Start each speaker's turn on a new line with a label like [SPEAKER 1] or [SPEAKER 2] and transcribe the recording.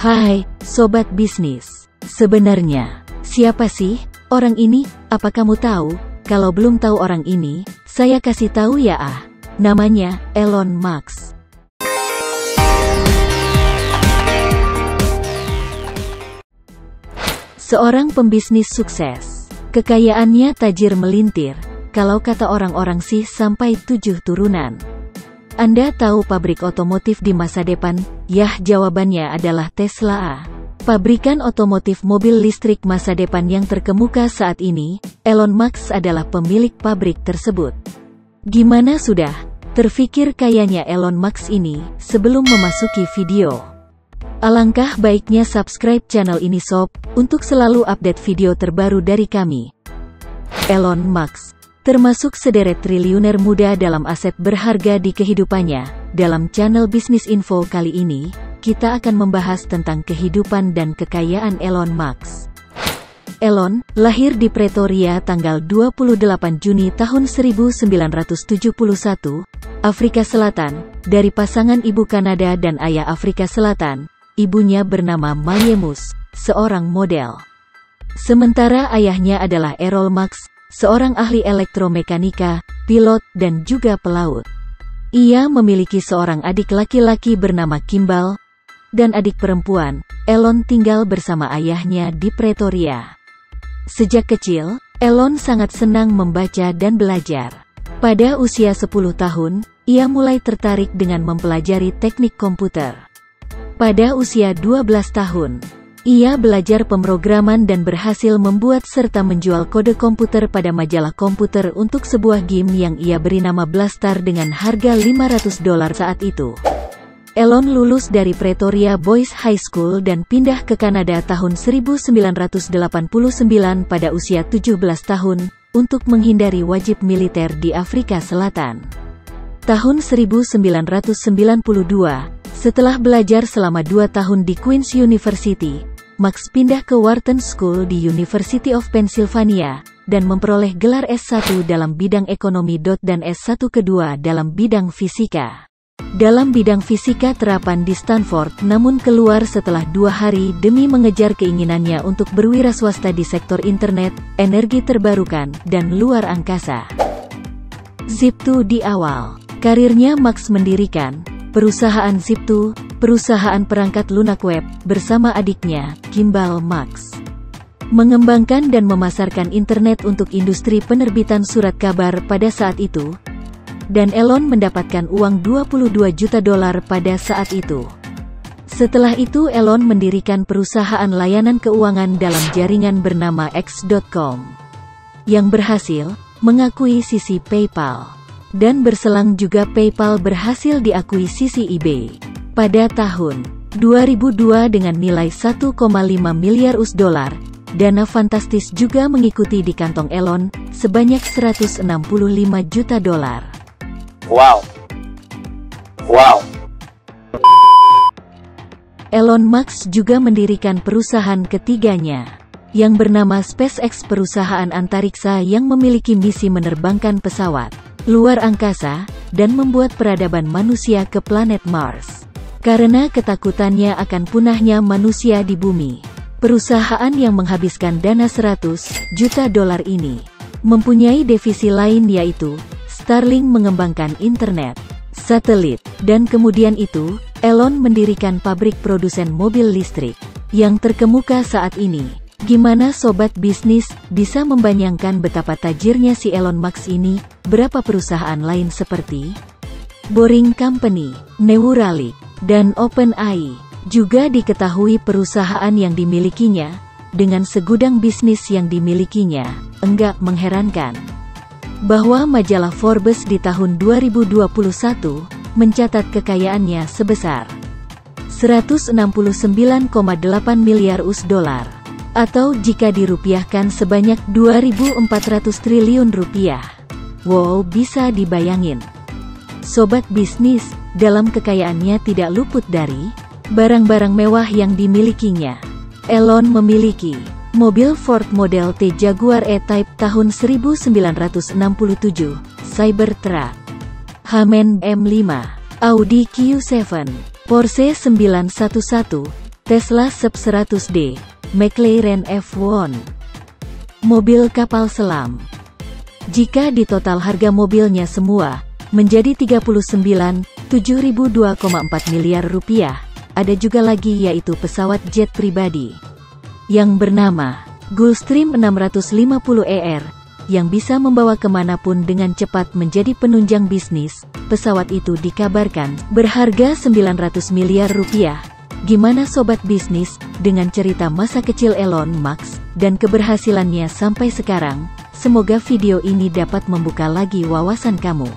[SPEAKER 1] Hai, Sobat Bisnis. Sebenarnya, siapa sih orang ini? Apa kamu tahu? Kalau belum tahu orang ini, saya kasih tahu ya Namanya Elon Musk. Seorang pembisnis sukses. Kekayaannya tajir melintir. Kalau kata orang-orang sih sampai 7 turunan. Anda tahu pabrik otomotif di masa depan? Yah, jawabannya adalah Tesla. Pabrikan otomotif mobil listrik masa depan yang terkemuka saat ini, Elon Musk adalah pemilik pabrik tersebut. Gimana sudah terfikir kayanya Elon Musk ini sebelum memasuki video? Alangkah baiknya subscribe channel ini sob, untuk selalu update video terbaru dari kami. Elon Musk termasuk sederet triliuner muda dalam aset berharga di kehidupannya. Dalam channel Bisnis Info kali ini, kita akan membahas tentang kehidupan dan kekayaan Elon Musk. Elon lahir di Pretoria tanggal 28 Juni tahun 1971, Afrika Selatan, dari pasangan ibu Kanada dan ayah Afrika Selatan. Ibunya bernama Mayemus, seorang model. Sementara ayahnya adalah Errol Musk, seorang ahli elektromekanika, pilot, dan juga pelaut. Ia memiliki seorang adik laki-laki bernama Kimball, dan adik perempuan. Elon tinggal bersama ayahnya di Pretoria. Sejak kecil, Elon sangat senang membaca dan belajar. Pada usia 10 tahun, ia mulai tertarik dengan mempelajari teknik komputer. Pada usia 12 tahun, ia belajar pemrograman dan berhasil membuat serta menjual kode komputer pada majalah komputer untuk sebuah game yang ia beri nama Blastar dengan harga $500 saat itu. Elon lulus dari Pretoria Boys High School dan pindah ke Kanada tahun 1989 pada usia 17 tahun, untuk menghindari wajib militer di Afrika Selatan. Tahun 1992, setelah belajar selama 2 tahun di Queen's University, Musk pindah ke Wharton School di University of Pennsylvania, dan memperoleh gelar S1 dalam bidang ekonomi dan S1 kedua dalam bidang fisika. Dalam bidang fisika terapan di Stanford, namun keluar setelah 2 hari demi mengejar keinginannya untuk berwirausaha di sektor internet, energi terbarukan, dan luar angkasa. Zip2 di awal karirnya, Musk mendirikan perusahaan Zip2, perusahaan perangkat lunak web, bersama adiknya, Kimball Musk. Mengembangkan dan memasarkan internet untuk industri penerbitan surat kabar pada saat itu, dan Elon mendapatkan uang $22 juta pada saat itu. Setelah itu Elon mendirikan perusahaan layanan keuangan dalam jaringan bernama X.com, yang berhasil mengakuisisi PayPal. Dan berselang juga PayPal berhasil diakuisisi eBay. Pada tahun 2002 dengan nilai $1,5 miliar, dana fantastis juga mengikuti di kantong Elon, sebanyak $165 juta. Wow. Elon Musk juga mendirikan perusahaan ketiganya, yang bernama SpaceX, perusahaan antariksa yang memiliki misi menerbangkan pesawat luar angkasa, dan membuat peradaban manusia ke planet Mars. Karena ketakutannya akan punahnya manusia di bumi, perusahaan yang menghabiskan dana $100 juta ini, mempunyai divisi lain yaitu Starlink, mengembangkan internet, satelit, dan kemudian itu, Elon mendirikan pabrik produsen mobil listrik, yang terkemuka saat ini. Gimana Sobat Bisnis, bisa membayangkan betapa tajirnya si Elon Musk ini? Berapa perusahaan lain seperti Boring Company, Neuralink, dan OpenAI juga diketahui perusahaan yang dimilikinya. Dengan segudang bisnis yang dimilikinya, enggak mengherankan bahwa majalah Forbes di tahun 2021 mencatat kekayaannya sebesar $169,8 miliar, atau jika dirupiahkan sebanyak 2.400 triliun rupiah. Wow, bisa dibayangin. Sobat Bisnis, dalam kekayaannya tidak luput dari barang-barang mewah yang dimilikinya. Elon memiliki mobil Ford Model T Jaguar E-Type tahun 1967, Cybertruck, Hammond M5, Audi Q7, Porsche 911, Tesla Sub 100D, McLaren F1, mobil kapal selam. Jika ditotal harga mobilnya semua menjadi 39.702,4 miliar rupiah, ada juga lagi yaitu pesawat jet pribadi yang bernama Gulfstream 650ER, yang bisa membawa kemanapun dengan cepat menjadi penunjang bisnis. Pesawat itu dikabarkan berharga 900 miliar rupiah. Gimana sobat bisnis, dengan cerita masa kecil Elon Musk dan keberhasilannya sampai sekarang? Semoga video ini dapat membuka lagi wawasan kamu.